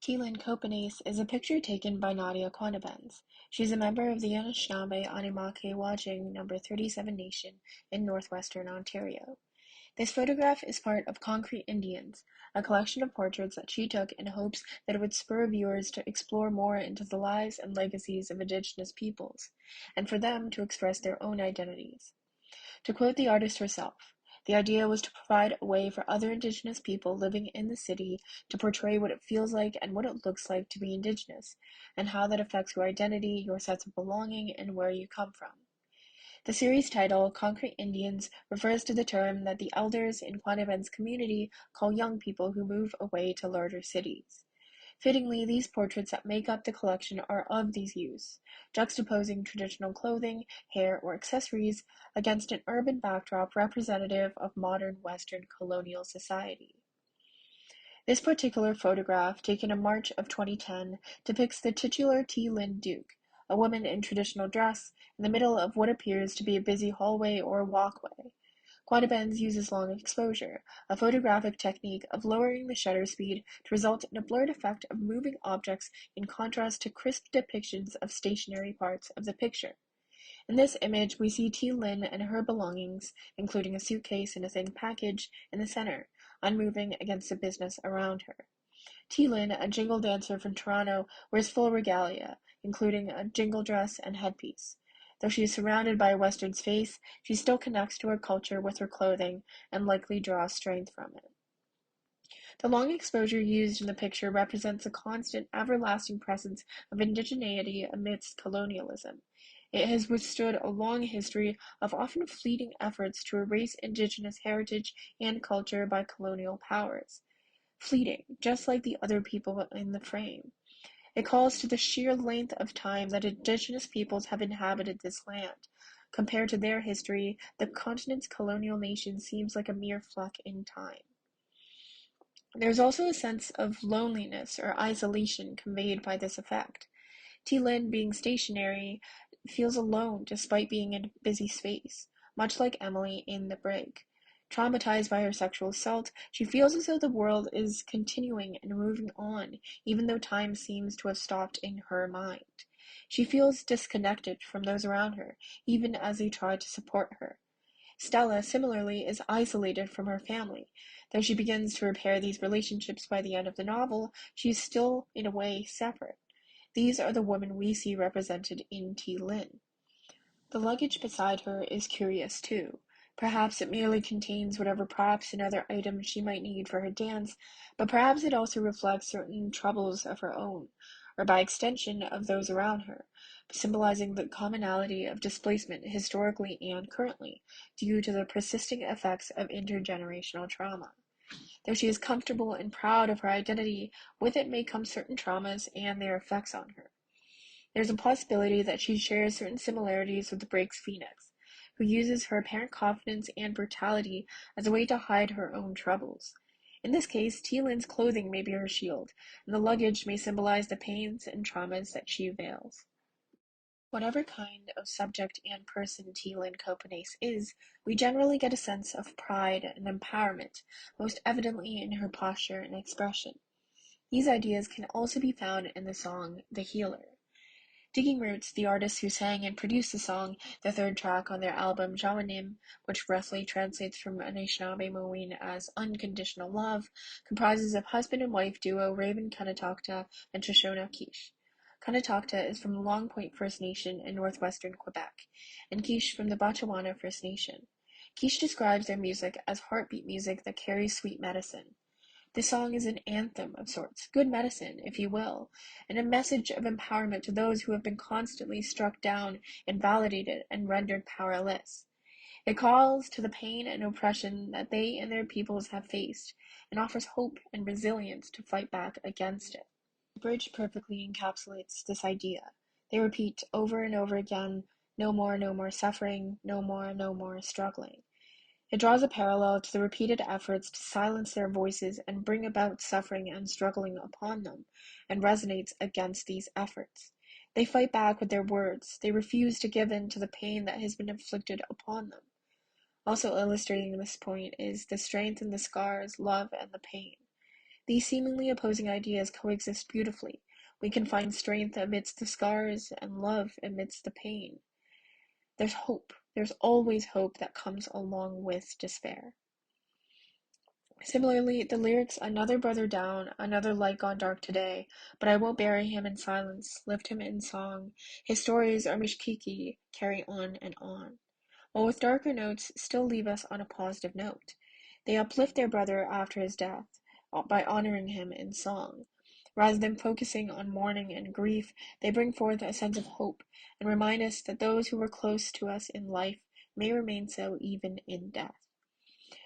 Lynn Copenace is a picture taken by Nadia Quanabens. She's a member of the Anishinaabe Animake Wajing number 37 Nation in northwestern Ontario. This photograph is part of Concrete Indians, a collection of portraits that she took in hopes that it would spur viewers to explore more into the lives and legacies of Indigenous peoples, and for them to express their own identities. To quote the artist herself, the idea was to provide a way for other Indigenous people living in the city to portray what it feels like and what it looks like to be Indigenous, and how that affects your identity, your sense of belonging, and where you come from. The series title, Concrete Indians, refers to the term that the elders in Quanabens community call young people who move away to larger cities. Fittingly, these portraits that make up the collection are of these youths, juxtaposing traditional clothing, hair, or accessories against an urban backdrop representative of modern Western colonial society. This particular photograph, taken in March of 2010, depicts the titular T. Lynn Duke, a woman in traditional dress, in the middle of what appears to be a busy hallway or walkway. Quanabens uses long exposure, a photographic technique of lowering the shutter speed to result in a blurred effect of moving objects in contrast to crisp depictions of stationary parts of the picture. In this image, we see T. Lynn and her belongings, including a suitcase and a thin package, in the center, unmoving against the business around her. T. Lynn, a jingle dancer from Toronto, wears full regalia, including a jingle dress and headpiece. Though she is surrounded by a Western space, she still connects to her culture with her clothing and likely draws strength from it. The long exposure used in the picture represents a constant, everlasting presence of indigeneity amidst colonialism. It has withstood a long history of often fleeting efforts to erase Indigenous heritage and culture by colonial powers. Fleeting, just like the other people in the frame. It calls to the sheer length of time that Indigenous peoples have inhabited this land. Compared to their history, the continent's colonial nation seems like a mere fleck in time. There's also a sense of loneliness or isolation conveyed by this effect. T. Lynn, being stationary, feels alone despite being in a busy space, much like Emily in The Break. Traumatized by her sexual assault, she feels as though the world is continuing and moving on, even though time seems to have stopped in her mind. She feels disconnected from those around her, even as they try to support her. Stella, similarly, is isolated from her family. Though she begins to repair these relationships by the end of the novel, she is still, in a way, separate. These are the women we see represented in T. Lynn. The luggage beside her is curious, too. Perhaps it merely contains whatever props and other items she might need for her dance, but perhaps it also reflects certain troubles of her own, or by extension of those around her, symbolizing the commonality of displacement historically and currently, due to the persisting effects of intergenerational trauma. Though she is comfortable and proud of her identity, with it may come certain traumas and their effects on her. There's a possibility that she shares certain similarities with the Break's Phoenix, who uses her apparent confidence and brutality as a way to hide her own troubles. In this case, T. Lynn's clothing may be her shield, and the luggage may symbolize the pains and traumas that she veils. Whatever kind of subject and person T. Lynn Copenace is, we generally get a sense of pride and empowerment, most evidently in her posture and expression. These ideas can also be found in the song The Healer. Digging Roots, the artist who sang and produced the song, the third track on their album Jawanim, which roughly translates from Anishinaabe Moween as unconditional love, comprises of husband and wife duo Raven Kanatokta and Shoshona Quiche. Kanatokta is from the Long Point First Nation in northwestern Quebec, and Quiche from the Batchewana First Nation. Quiche describes their music as heartbeat music that carries sweet medicine. This song is an anthem of sorts, good medicine, if you will, and a message of empowerment to those who have been constantly struck down, invalidated, and rendered powerless. It calls to the pain and oppression that they and their peoples have faced, and offers hope and resilience to fight back against it. The bridge perfectly encapsulates this idea. They repeat over and over again, no more suffering, no more struggling. It draws a parallel to the repeated efforts to silence their voices and bring about suffering and struggling upon them, and resonates against these efforts. They fight back with their words. They refuse to give in to the pain that has been inflicted upon them. Also illustrating this point is the strength in the scars, love, and the pain. These seemingly opposing ideas coexist beautifully. We can find strength amidst the scars and love amidst the pain. There's hope. There's always hope that comes along with despair. Similarly, the lyrics, "Another brother down, another light gone dark today, but I won't bury him in silence, lift him in song. His stories are mishkiki, carry on and on," while with darker notes, still leave us on a positive note. They uplift their brother after his death by honoring him in song. Rather than focusing on mourning and grief, they bring forth a sense of hope and remind us that those who were close to us in life may remain so even in death.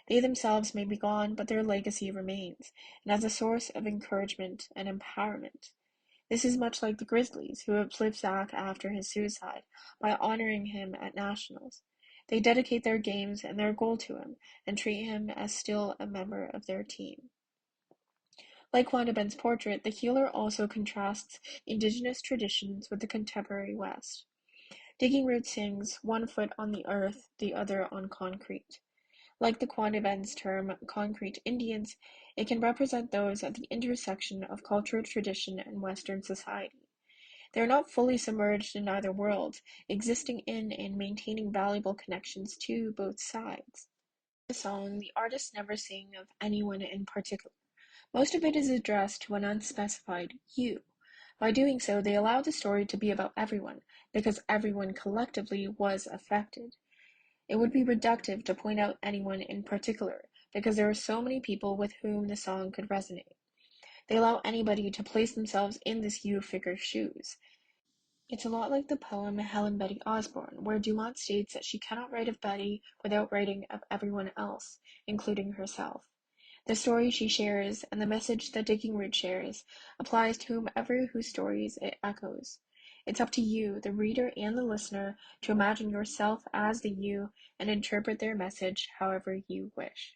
They themselves may be gone, but their legacy remains, and as a source of encouragement and empowerment. This is much like the Grizzlies, who uplift Zach after his suicide by honoring him at nationals. They dedicate their games and their goal to him, and treat him as still a member of their team. Like Wanda Ben's portrait, the healer also contrasts indigenous traditions with the contemporary West. Digging Root sings, "One foot on the earth, the other on concrete." Like the Quandavans term "concrete Indians," it can represent those at the intersection of cultural tradition and Western society. They are not fully submerged in either world, existing in and maintaining valuable connections to both sides. In the song, the artists never sing of anyone in particular. Most of it is addressed to an unspecified "you." By doing so, they allow the story to be about everyone, because everyone collectively was affected. It would be reductive to point out anyone in particular, because there are so many people with whom the song could resonate. They allow anybody to place themselves in this you figure's shoes. It's a lot like the poem Helen Betty Osborne, where Dumont states that she cannot write of Betty without writing of everyone else, including herself. The story she shares, and the message that Digging Root shares, applies to whomever whose stories it echoes. It's up to you, the reader and the listener, to imagine yourself as the you and interpret their message however you wish.